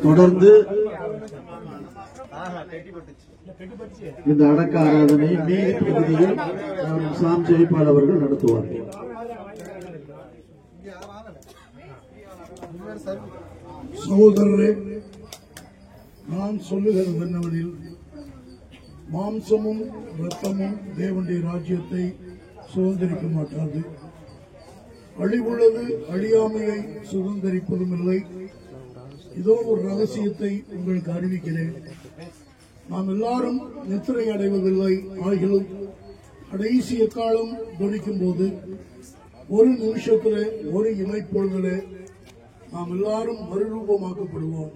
தொடர்ந்து இந்த அடக்க ஆராதனை மீதி பகுதியில் சாம் ஜெயபால் அவர்கள் நடத்துவார்கள். சகோதரரே, நான் சொல்லுகிறது என்னவெனில், மாம்சமும் இரத்தமும் தேவனுடைய ராஜ்யத்தை சுதந்திரிக்க மாட்டாது. அழிவுள்ளது அழியாமையை சுதந்திரிப்பதும் இல்லை. இதோ ஒரு ரகசியத்தை உங்களுக்கு அறிவிக்கிறேன். நாம் எல்லாரும் நித்திரை அடைவதில்லை. ஆகிலும் கடைசி எக்காலம் துணிக்கும் போது ஒரு நிமிஷத்திலே, ஒரு இமைப்பொழுதிலே நாம் எல்லாரும் மறுரூபமாக்கப்படுவோம்.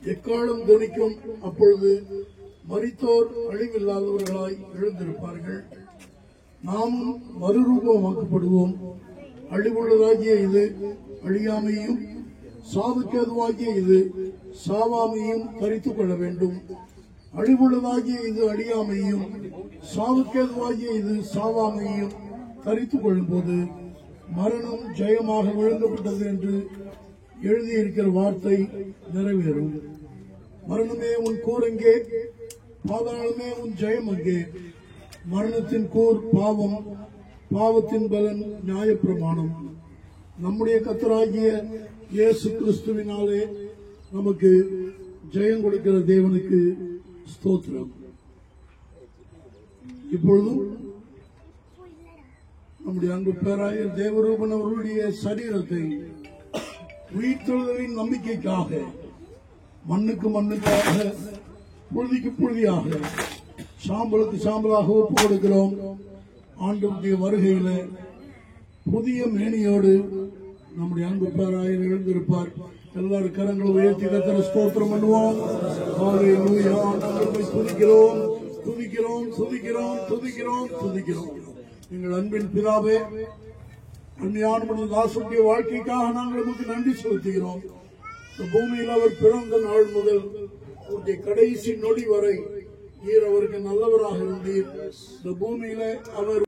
எக்காலம் துணிக்கும். அப்பொழுது மரித்தோர் அழிவில்லாதவர்களாய் எழுந்திருப்பார்கள். நாமும் மறுரூபமாக்கப்படுவோம். அழிவுள்ளதாகிய இது அழியாமையும், சாவுக்கேதுவாகிய இது சாவாமையும் தரித்துக் கொள்ள வேண்டும். அழிவுள்ளதாகிய இது அழியாமையும், சாவுக்கேதுவாகிய இது சாவாமையும் தரித்துக் கொள்ளும் போது மரணம் ஜெயமாக விழுங்கப்பட்டது என்று எழுதியிருக்கிற வார்த்தை நிறைவேறும். மரணமே உன் கூர் எங்கே? பாதாளமே உன் ஜெயம் அங்கே? மரணத்தின் கூர் பாவம், பாவத்தின் பலன் நியாயப்பிரமாணம். நம்முடைய கர்த்தராகிய இயேசு கிறிஸ்துவினாலே நமக்கு ஜெயம் கொடுக்கிற தேவனுக்கு ஸ்தோத்திரம். இப்பொழுதும் நம்முடைய அன்பு பேராயர் தேவரூபன் அவர்களுடைய சரீரத்தை உயிர்த்தெழுதலின் நம்பிக்கைக்காக, மண்ணுக்கு மண்ணுக்காக, புழுதிக்கு புழுதியாக, சாம்பலுக்கு சாம்பலாக ஒப்பு கொடுக்கிறோம். ஆண்டவருடைய வருகையில புதிய மேனியோடு நம்முடைய அன்பு பேராயர் எழுந்திருப்பார். எல்லாரும் கரங்களை உயர்த்தி கர்த்தரை ஸ்தோத்திரம் பண்ணுவோம். துதிக்கிறோம், துதிக்கிறோம், துதிக்கிறோம், துதிக்கிறோம், துதிக்கிறோம். எங்கள் அன்பின் பிதாவே, அன்னையான தாசுடைய வாழ்க்கைக்காக நாங்கள் நமக்கு நன்றி செலுத்துகிறோம். இந்த பூமியில் அவர் பிறந்த நாள் முதல் அவருடைய கடைசி நொடி வரை நீர் அவருக்கு நல்லவராக இருந்தீர். இந்த பூமியில அவர்